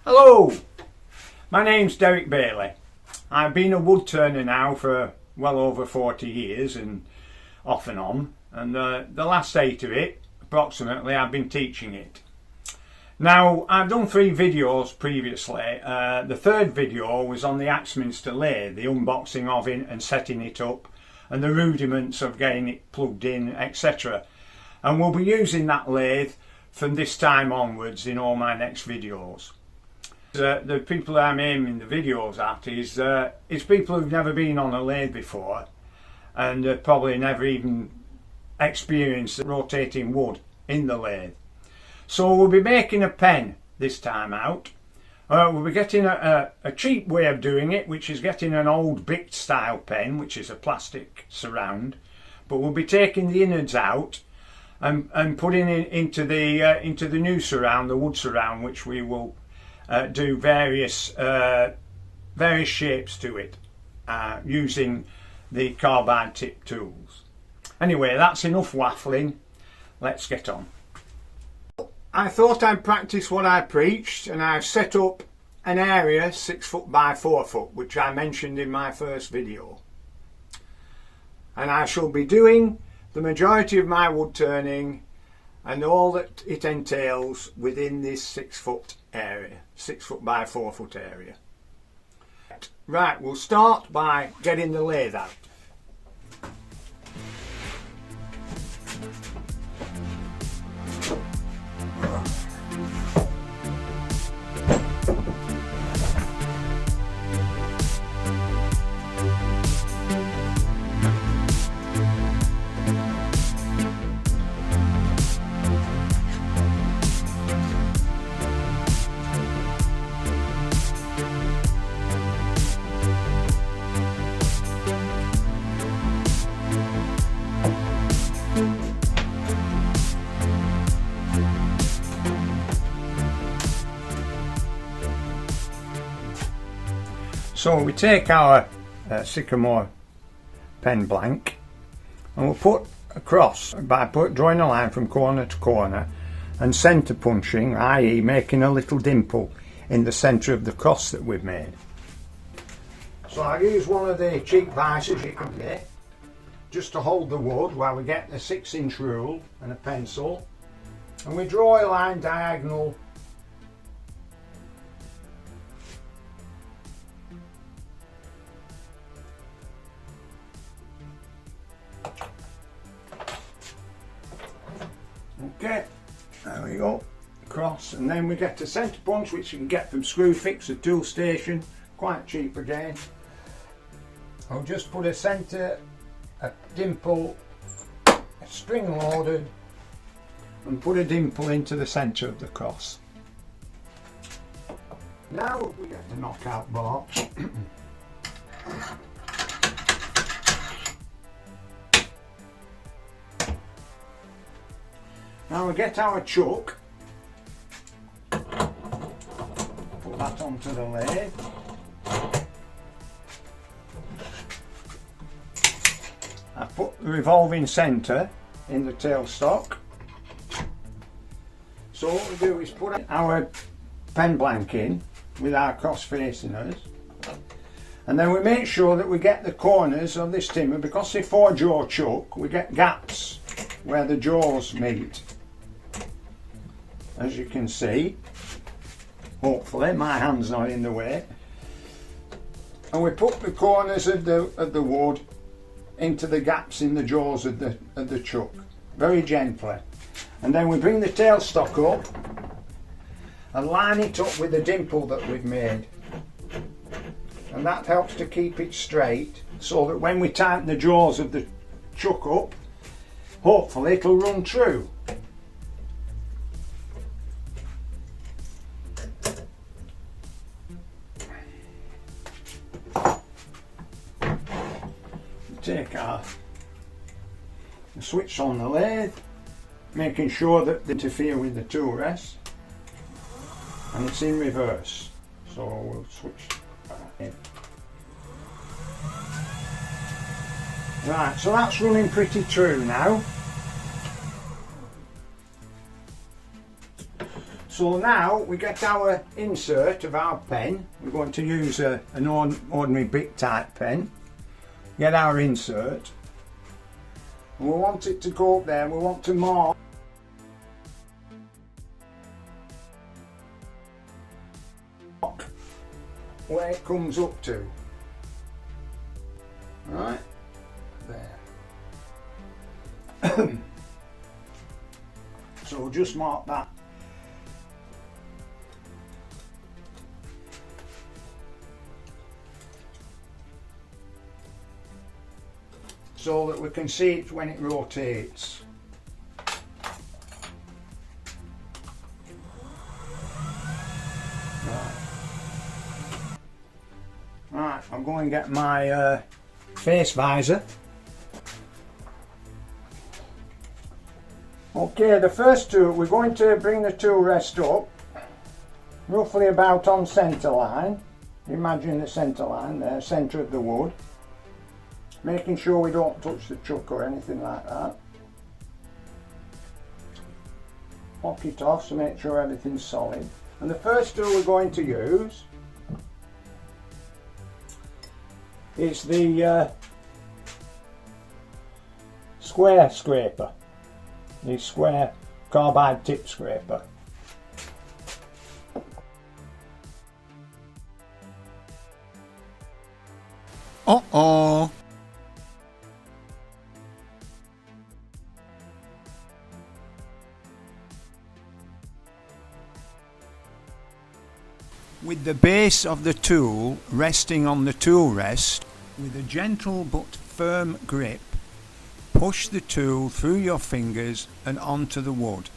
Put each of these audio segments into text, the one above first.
Hello, my name's Derek Bailey. I've been a wood turner now for well over 40 years and off and on, and the last 8 of it approximately I've been teaching it. Now I've done 3 videos previously. The third video was on the Axminster lathe, the unboxing of it and setting it up and the rudiments of getting it plugged in, etc. And we'll be using that lathe from this time onwards in all my next videos. The people I'm aiming the videos at is people who've never been on a lathe before and probably never even experienced rotating wood in the lathe. So we'll be making a pen this time out. We'll be getting a cheap way of doing it, which is getting an old Bic style pen, which is a plastic surround, but we'll be taking the innards out and putting it into the new surround, the wood surround, which we will do various shapes to it using the carbide tip tools. Anyway, that's enough waffling. Let's get on. I thought I'd practice what I preached, and I've set up an area 6 foot by 4 foot, which I mentioned in my first video. And I shall be doing the majority of my wood turning and all that it entails within this 6 foot area, 6 foot by 4 foot area. Right, we'll start by getting the lathe out. So we take our sycamore pen blank and we'll put across by drawing a line from corner to corner and centre punching, i.e. making a little dimple in the centre of the cross that we've made. So I'll use one of the cheap vices you can get just to hold the wood while we get the 6-inch rule and a pencil, and we draw a line diagonal . Okay, there we go, across, and then we get a centre punch, which you can get from Screwfix, a tool station, quite cheap again. I'll just put a dimple, a string loaded, and put a dimple into the centre of the cross. Now we get the knockout box. Now we get our chuck, put that onto the lathe, I put the revolving centre in the tailstock. So what we do is put our pen blank in with our cross facing us, and then we make sure that we get the corners of this timber, because it's 4-jaw chuck, we get gaps where the jaws meet. As you can see, hopefully my hand's not in the way, and we put the corners of the wood into the gaps in the jaws of the chuck, very gently, and then we bring the tailstock up and line it up with the dimple that we've made, and that helps to keep it straight, so that when we tighten the jaws of the chuck up, hopefully it'll run true. Take our switch on the lathe, making sure that they interfere with the tool rest, and it's in reverse, so we'll switch that in. Right, so that's running pretty true now. So now we get our insert of our pen. We're going to use an ordinary Bic type pen. Get our insert. And we want it to go up there. We want to mark where it comes up to. Right there. So we'll just mark that. So that we can see it when it rotates. Right, I'm going to get my face visor. Okay, the first tool, we're going to bring the tool rest up, roughly about on centre line. Imagine the centre line there, centre of the wood. Making sure we don't touch the chuck or anything like that. Lock it off to make sure everything's solid. And the first tool we're going to use is the square scraper, the square carbide tip scraper. Uh-oh! With the base of the tool resting on the tool rest, with a gentle but firm grip, push the tool through your fingers and onto the wood.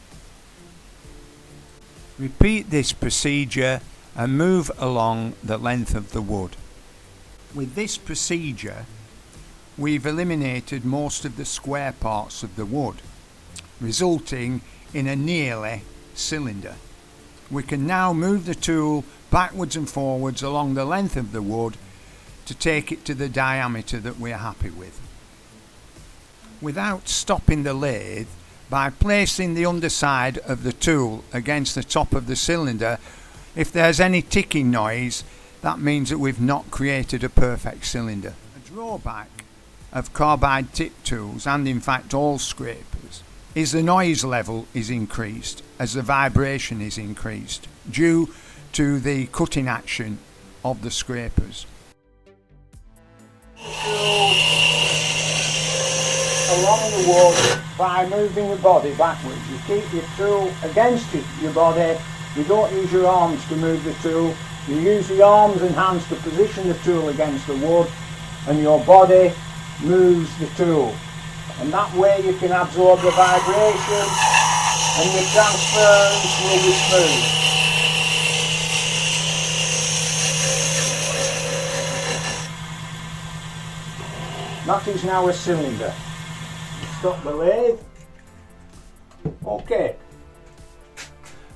Repeat this procedure and move along the length of the wood. With this procedure, we've eliminated most of the square parts of the wood, resulting in a nearly cylinder. We can now move the tool backwards and forwards along the length of the wood to take it to the diameter that we're happy with. Without stopping the lathe, by placing the underside of the tool against the top of the cylinder, if there's any ticking noise, that means that we've not created a perfect cylinder. A drawback of carbide tip tools, and in fact all scrapers, is the noise level is increased as the vibration is increased due to the cutting action of the scrapers. Along the wood by moving your body backwards. You keep your tool against your body. You don't use your arms to move the tool. You use the arms and hands to position the tool against the wood, and your body moves the tool. And that way you can absorb the vibration and your transference will be smooth. That is now a cylinder. Stop the lathe. Okay.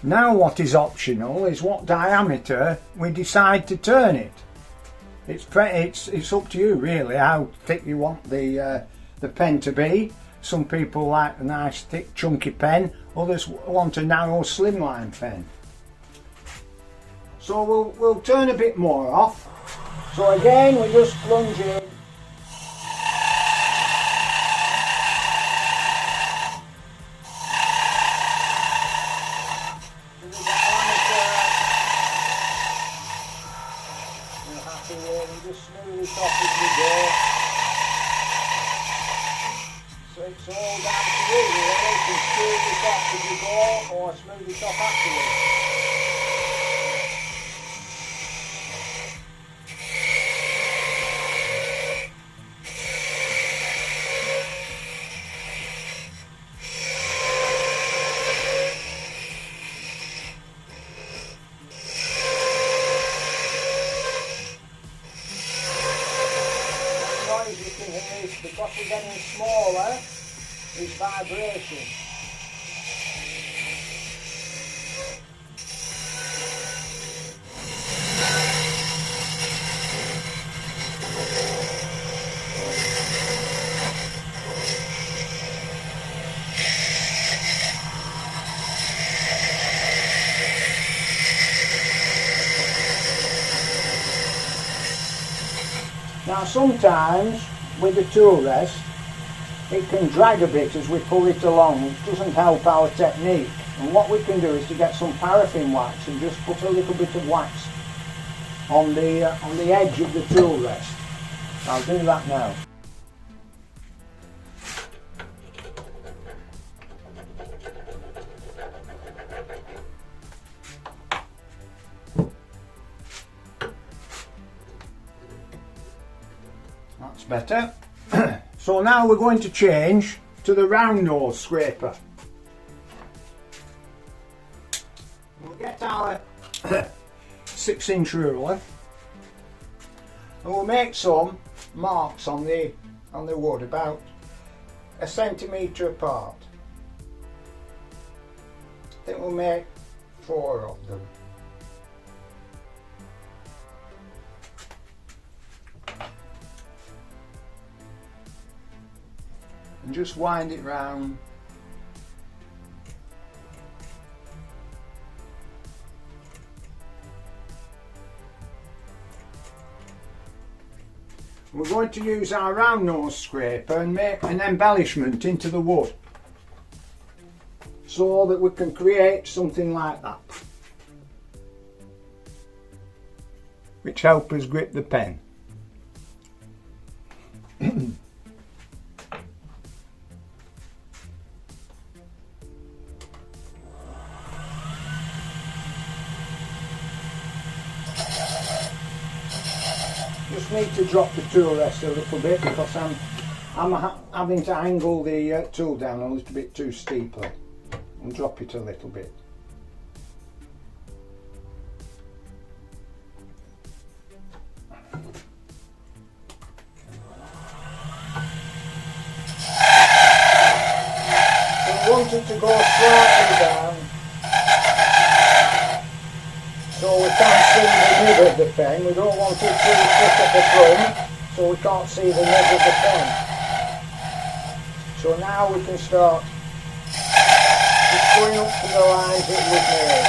Now what is optional is what diameter we decide to turn it. It's up to you really how thick you want the pen to be. Some people like a nice thick chunky pen, others want a narrow slimline pen. So we'll turn a bit more off. So again we just plunge in. Just smooth it off as we go. So it's all down to you really. You can smooth it off as you go or smooth it off afterwards. Because we're getting smaller, is vibration. Now sometimes with the tool rest it can drag a bit as we pull it along, which doesn't help our technique. And what we can do is to get some paraffin wax and just put a little bit of wax on the edge of the tool rest. I'll do that now. That's better. So now we're going to change to the round nose scraper. We'll get our 6-inch ruler and we'll make some marks on the wood about 1 centimetre apart. I think we'll make 4 of them. And just wind it round. We're going to use our round nose scraper and make an embellishment into the wood so that we can create something like that, which helps us grip the pen. Just need to drop the tool rest a little bit because I'm having to angle the tool down a little bit too steeply, and drop it a little bit. We want it to go slightly down so we can't see the nib of the pen. We don't want it too thick at the front so we can't see the nib of the pen. So now we can start just going up to the lines that we've made.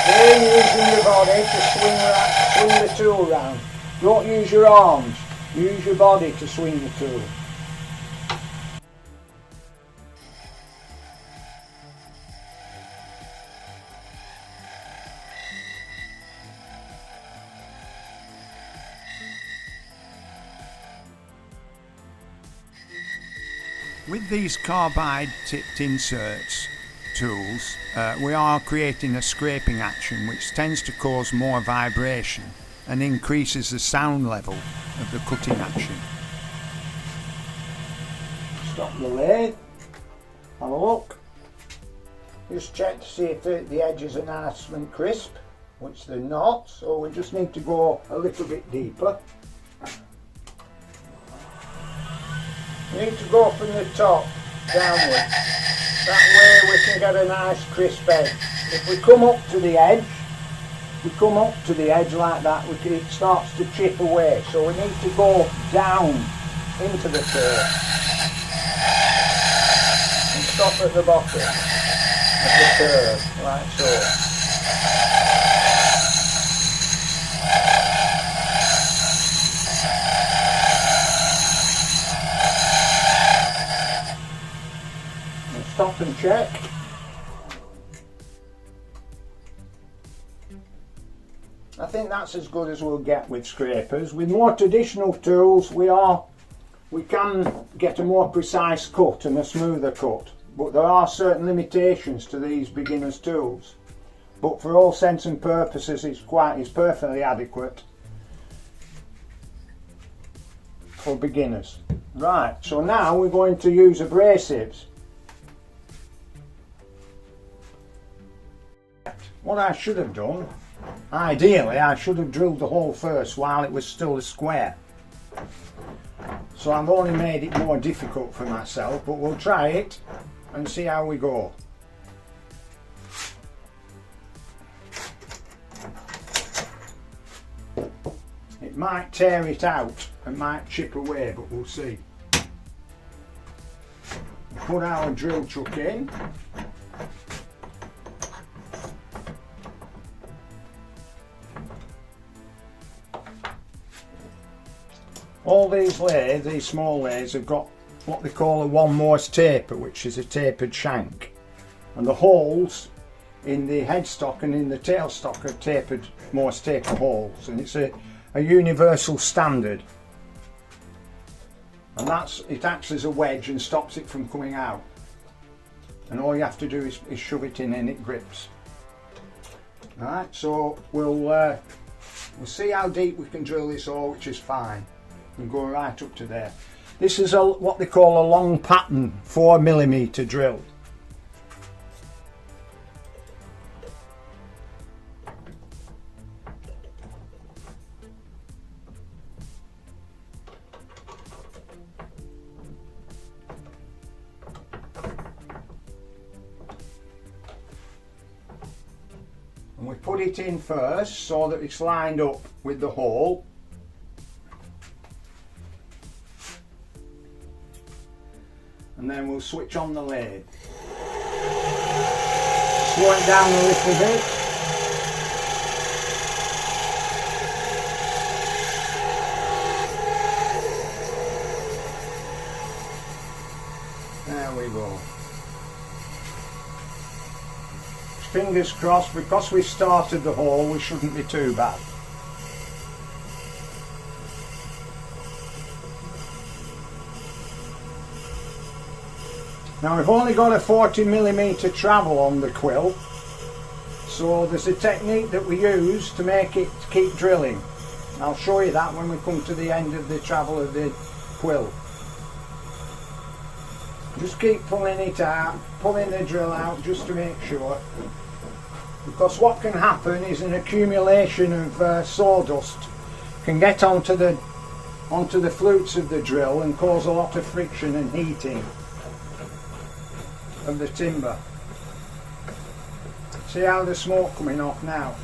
Again, using your body to swing the tool round. Don't use your arms, use your body to swing the tool. With these carbide tipped inserts tools, we are creating a scraping action which tends to cause more vibration and increases the sound level of the cutting action. Stop the lathe, have a look, just check to see if the edges are nice and crisp, which they're not, so we just need to go a little bit deeper. We need to go from the top downwards, that way we can get a nice crisp edge. If we come up to the edge, like that, it starts to chip away, so we need to go down into the curve and stop at the bottom of the curve, like so. Stop and check. I think that's as good as we'll get with scrapers. With more traditional tools we can get a more precise cut and a smoother cut, but there are certain limitations to these beginners tools. But for all sense and purposes it's perfectly adequate for beginners. Right, so now we're going to use abrasives. What I should have done, ideally I should have drilled the hole first while it was still a square. So I've only made it more difficult for myself, but we'll try it and see how we go. It might tear it out and might chip away, but we'll see. Put our drill chuck in. All these lathes, these small lathes, have got what they call a one Morse taper, which is a tapered shank, and the holes in the headstock and in the tailstock are tapered Morse taper holes, and it's a universal standard, and it acts as a wedge and stops it from coming out, and all you have to do is shove it in and it grips. Alright, so we'll see how deep we can drill this hole, which is fine. We'll go right up to there. This is what they call a long pattern 4mm drill. And we put it in first so that it's lined up with the hole. And then we'll switch on the lathe. Slow it down a little bit. There we go. Fingers crossed, because we started the hole, we shouldn't be too bad. Now we've only got a 40mm travel on the quill, so there's a technique that we use to make it keep drilling. I'll show you that when we come to the end of the travel of the quill. Just keep pulling it out, pulling the drill out just to make sure, because what can happen is an accumulation of sawdust can get onto the flutes of the drill and cause a lot of friction and heating of the timber. See how the smoke coming off now?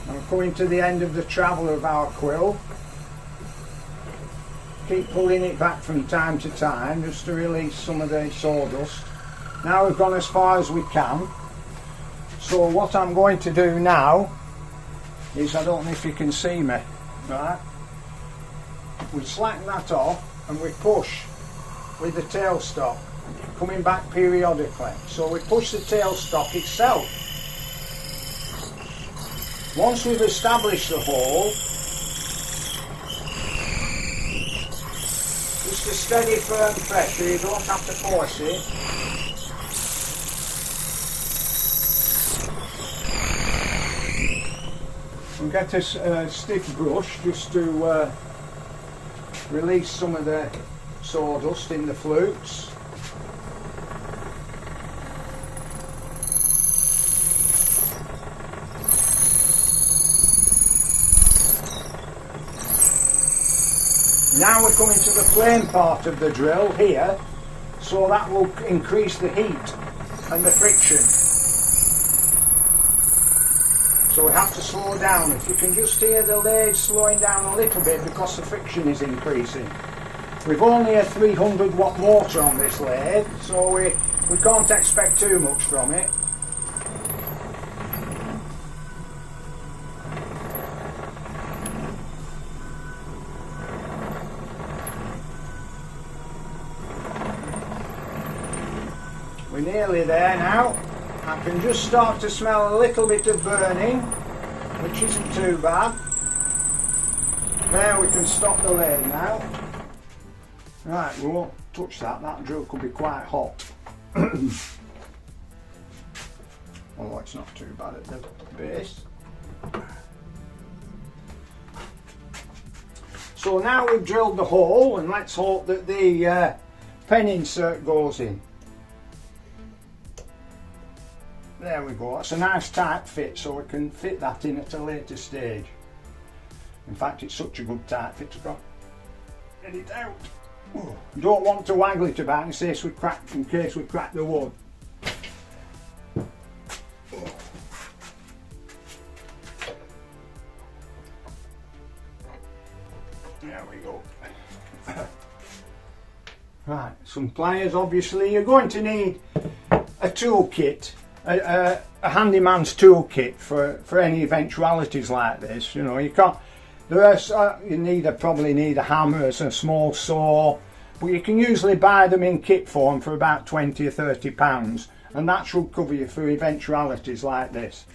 I'm coming to the end of the travel of our quill. Keep pulling it back from time to time just to release some of the sawdust. Now we've gone as far as we can. So what I'm going to do now is, I don't know if you can see me, right? We slacken that off and we push with the tailstock, coming back periodically. So we push the tailstock itself. Once we've established the hole, just a steady firm pressure, you don't have to force it. And get a stiff brush just to release some of the sawdust in the flutes. Now we're coming to the flame part of the drill here, so that will increase the heat and the friction. So we have to slow down. If you can just hear the lathe slowing down a little bit because the friction is increasing. We've only a 300 watt motor on this lathe, so we can't expect too much from it. We're nearly there now. I can just start to smell a little bit of burning, which isn't too bad. There, we can stop the lathe now. Right, we won't touch that. That drill could be quite hot. Although it's not too bad at the base. So now we've drilled the hole, and let's hope that the pen insert goes in. There we go. That's a nice tight fit, so we can fit that in at a later stage. In fact, it's such a good tight fit to get it out. Oh, don't want to waggle it about in case we crack the wood. There we go. Right, some pliers. Obviously you're going to need a tool kit a handyman's toolkit for any eventualities like this. You know, you can't. You probably need a hammer, a small saw, but you can usually buy them in kit form for about 20 or 30 pounds, and that should cover you for eventualities like this.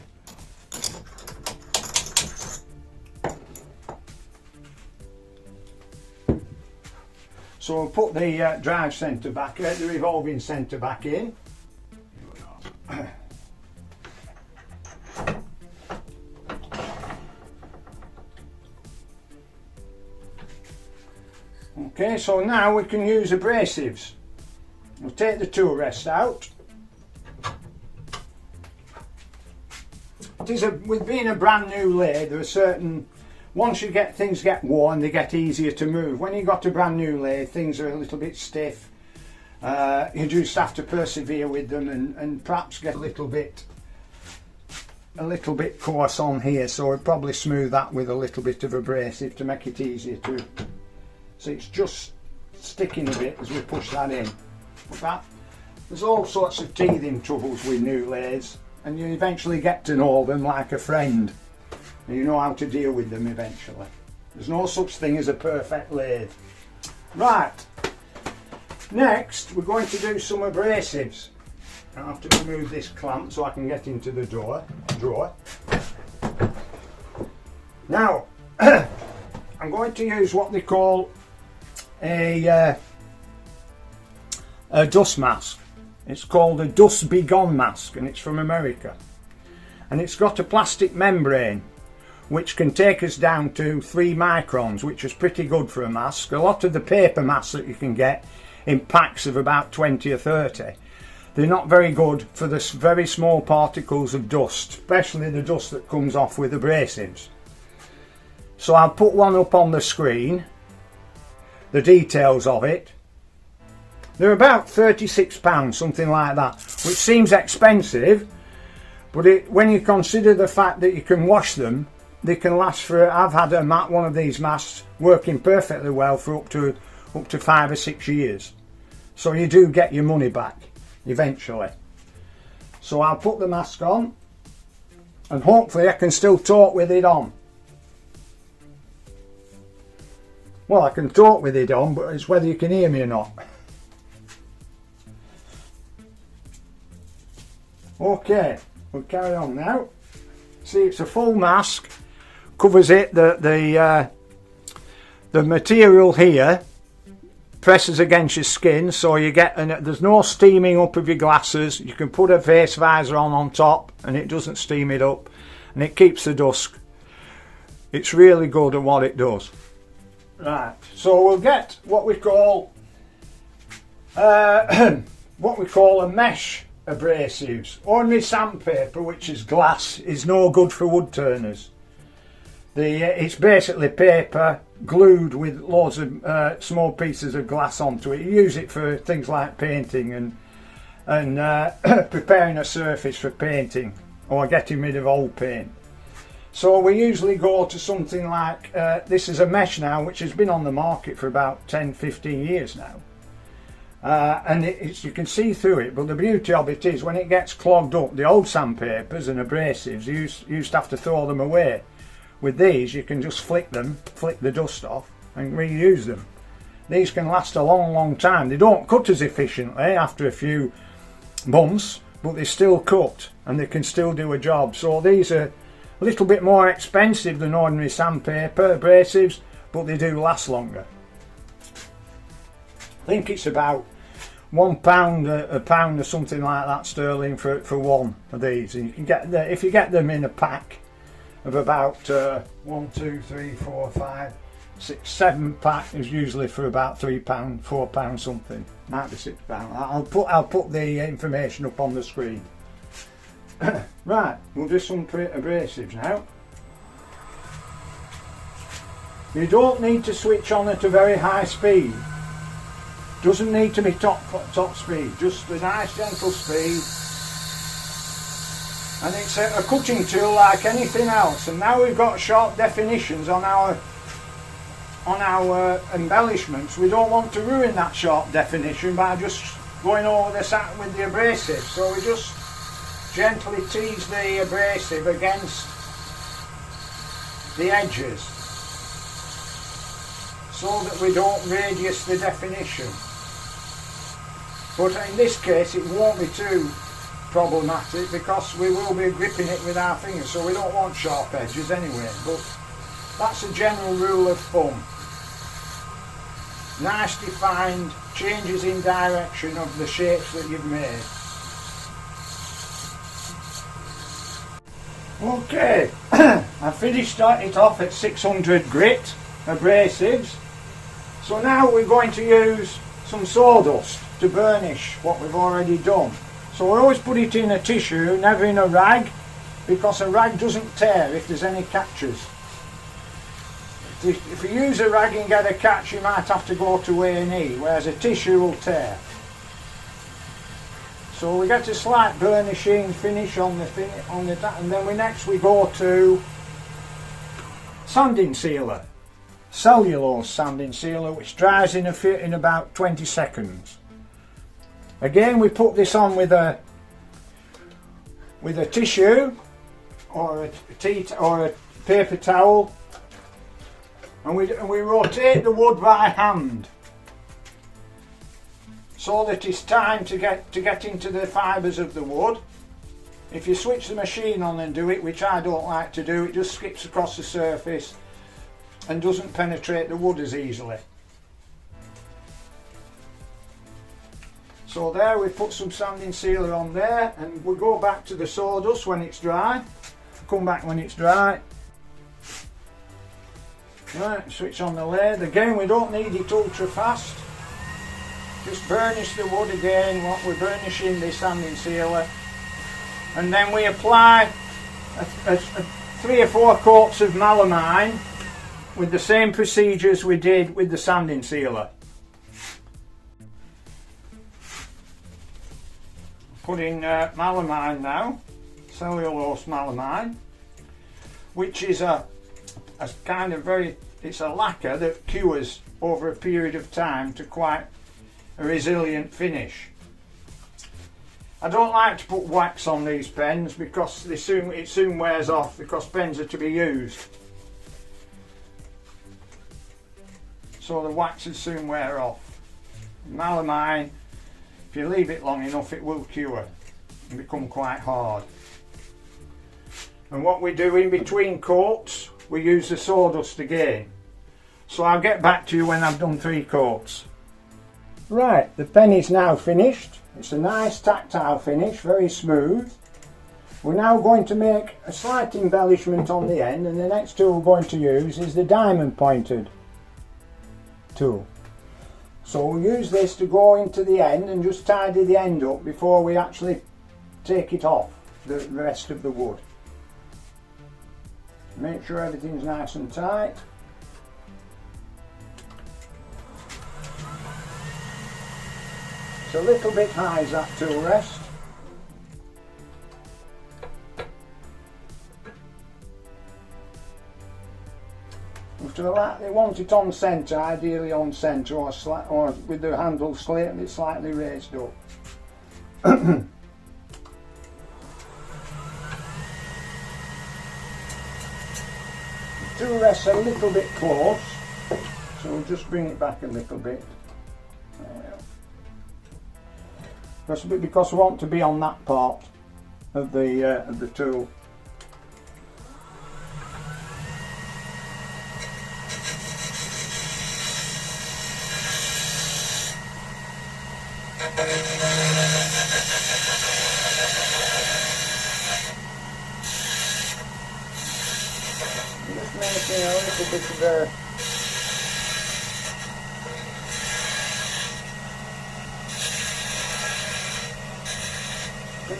So we'll put the drive centre back, the revolving centre back in. Okay, so now we can use abrasives. We'll take the tool rest out. With being a brand new lathe, there are certain, once things get worn, they get easier to move. When you've got a brand new lathe, things are a little bit stiff. You just have to persevere with them and perhaps get a little bit coarse on here, so we'll probably smooth that with a little bit of abrasive to make it easier to. So it's just sticking a bit as we push that in. There's all sorts of teething troubles with new lathes, and you eventually get to know them like a friend, and you know how to deal with them eventually. There's no such thing as a perfect lathe. Right, next we're going to do some abrasives. I have to remove this clamp so I can get into the drawer. Now I'm going to use what they call a dust mask. It's called a dust begone mask, and it's from America, and it's got a plastic membrane which can take us down to 3 microns, which is pretty good for a mask. A lot of the paper masks that you can get in packs of about 20 or 30, they're not very good for the very small particles of dust, especially the dust that comes off with abrasives. So I'll put one up on the screen, the details of it. They're about £36, something like that, which seems expensive, but when you consider the fact that you can wash them, they can last for, I've had one of these masks working perfectly well for up to 5 or 6 years. So you do get your money back eventually. So I'll put the mask on, and hopefully I can still talk with it on. Well, I can talk with it on, but it's whether you can hear me or not. Okay, we'll carry on now. See, it's a full mask, covers it. The material here presses against your skin, so you get, and there's no steaming up of your glasses. You can put a face visor on top, and it doesn't steam it up, and it keeps the dust. It's really good at what it does. Right, so we'll get what we call a mesh abrasives. Ordinary sandpaper, which is glass, is no good for wood turners. It's basically paper glued with loads of small pieces of glass onto it. You use it for things like painting and preparing a surface for painting or getting rid of old paint. So we usually go to something like, this is a mesh now which has been on the market for about 10-15 years now. And you can see through it, but the beauty of it is when it gets clogged up, the old sandpapers and abrasives, you used to have to throw them away. With these you can just flick the dust off and reuse them. These can last a long time. They don't cut as efficiently after a few months, but they still cut and they can still do a job. So these are a little bit more expensive than ordinary sandpaper abrasives, but they do last longer. I think it's about £1 a pound or something like that sterling for one of these, and you can get if you get them in a pack of about 1, 2, 3, 4, 5, 6, 7 pack is usually for about £3, £4 something. Might be £6. I'll put the information up on the screen. Right, we'll do some abrasives now. You don't need to switch on at a very high speed. Doesn't need to be top speed, just a nice gentle speed. And it's a cutting tool like anything else. And now we've got sharp definitions on our embellishments. We don't want to ruin that sharp definition by just going over the with the abrasive. So we just gently tease the abrasive against the edges so that we don't radius the definition. But in this case it won't be too problematic because we will be gripping it with our fingers, so we don't want sharp edges anyway, but that's a general rule of thumb. Nice defined changes in direction of the shapes that you've made. Okay, I finished it off at 600 grit abrasives, so now we're going to use some sawdust to burnish what we've already done. So we always put it in a tissue, never in a rag, because a rag doesn't tear if there's any catches. If you use a rag and get a catch, you might have to go to A&E, whereas a tissue will tear. So we get a slight burnishing finish on the and then next we go to sanding sealer, cellulose sanding sealer, which dries in about 20 seconds. Again, we put this on with a tissue or a paper towel, and we rotate the wood by hand so that it's time to get into the fibres of the wood. If you switch the machine on and do it, which I don't like to do, it just skips across the surface and doesn't penetrate the wood as easily. So there, we put some sanding sealer on there, and we'll go back to the sawdust when it's dry. Come back when it's dry. Right, switch on the lathe. Again, we don't need it ultra fast. Just burnish the wood again, what we're burnishing the sanding sealer. And then we apply 3 or 4 coats of melamine with the same procedures we did with the sanding sealer. Put in melamine now, cellulose melamine, which is a kind of it's a lacquer that cures over a period of time to quite a resilient finish. I don't like to put wax on these pens because it soon wears off, because pens are to be used. So the wax will soon wear off. Melamine, if you leave it long enough, it will cure and become quite hard. And what we do in between coats, we use the sawdust again. So I'll get back to you when I've done 3 coats. Right, the pen is now finished. It's a nice tactile finish, very smooth. We're now going to make a slight embellishment on the end, and the next tool we're going to use is the diamond pointed tool. So we'll use this to go into the end and just tidy the end up before we actually take it off the rest of the wood. Make sure everything's nice and tight. It's a little bit high, is that tool rest. They want it on centre, ideally on centre, or with the handle slightly raised up. The tool rests a little bit close, so we'll just bring it back a little bit. Because we want to be on that part of the tool. Just making a little bit of a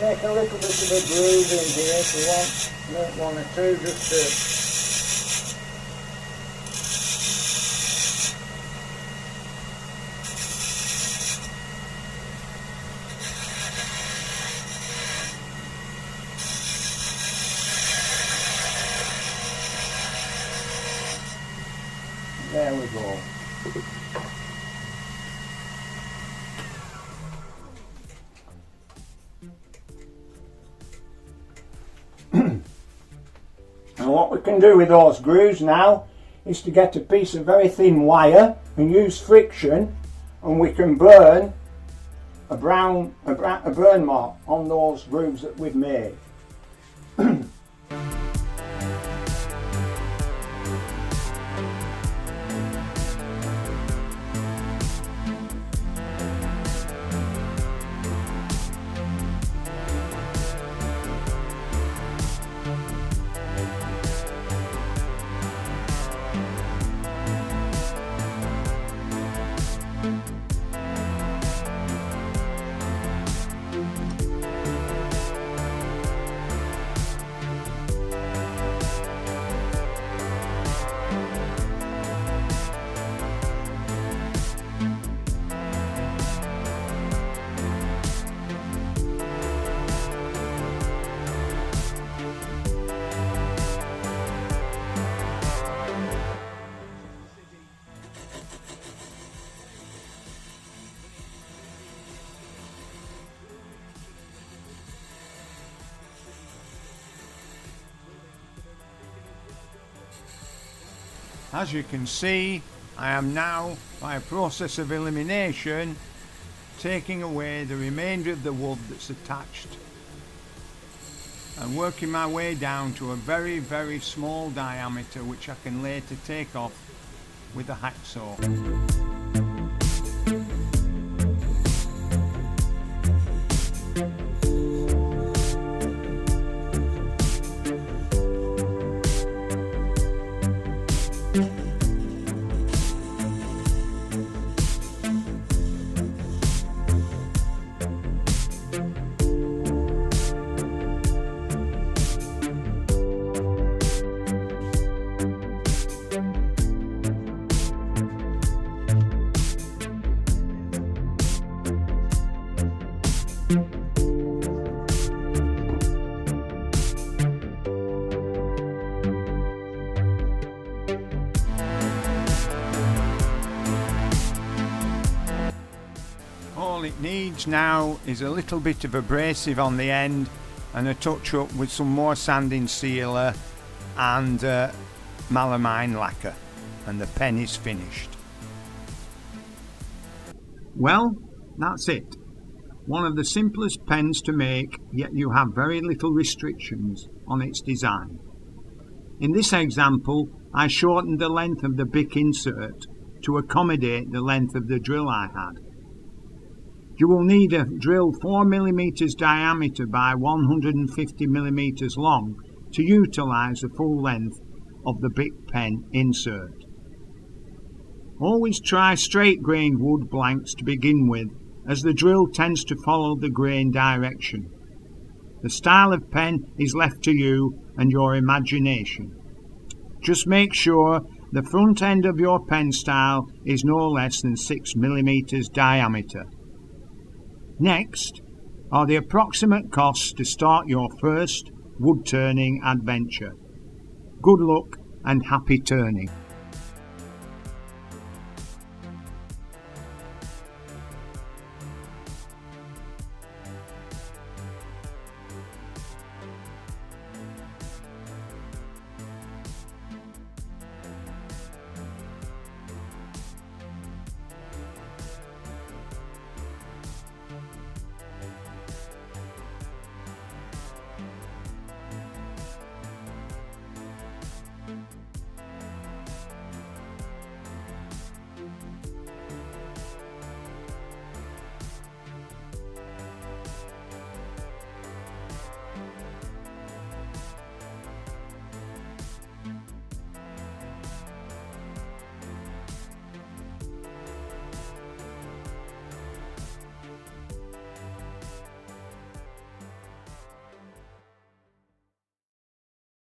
make a little bit of a groove in here if you want. Make 1 or 2 just to there we go. we can do with those grooves now is to get a piece of very thin wire and use friction, and we can burn a burn mark on those grooves that we've made. As you can see, I am now, by a process of elimination, taking away the remainder of the wood that's attached and working my way down to a very, very small diameter, which I can later take off with a hacksaw. All it needs now is a little bit of abrasive on the end and a touch up with some more sanding sealer and melamine lacquer, and the pen is finished. Well, that's it. One of the simplest pens to make, yet you have very little restrictions on its design. In this example, I shortened the length of the bic insert to accommodate the length of the drill I had. You will need a drill 4 mm diameter by 150 mm long to utilise the full length of the bic pen insert. Always try straight grained wood blanks to begin with, as the drill tends to follow the grain direction. The style of pen is left to you and your imagination. Just make sure the front end of your pen style is no less than 6 mm diameter. Next are the approximate costs to start your first wood turning adventure. Good luck and happy turning.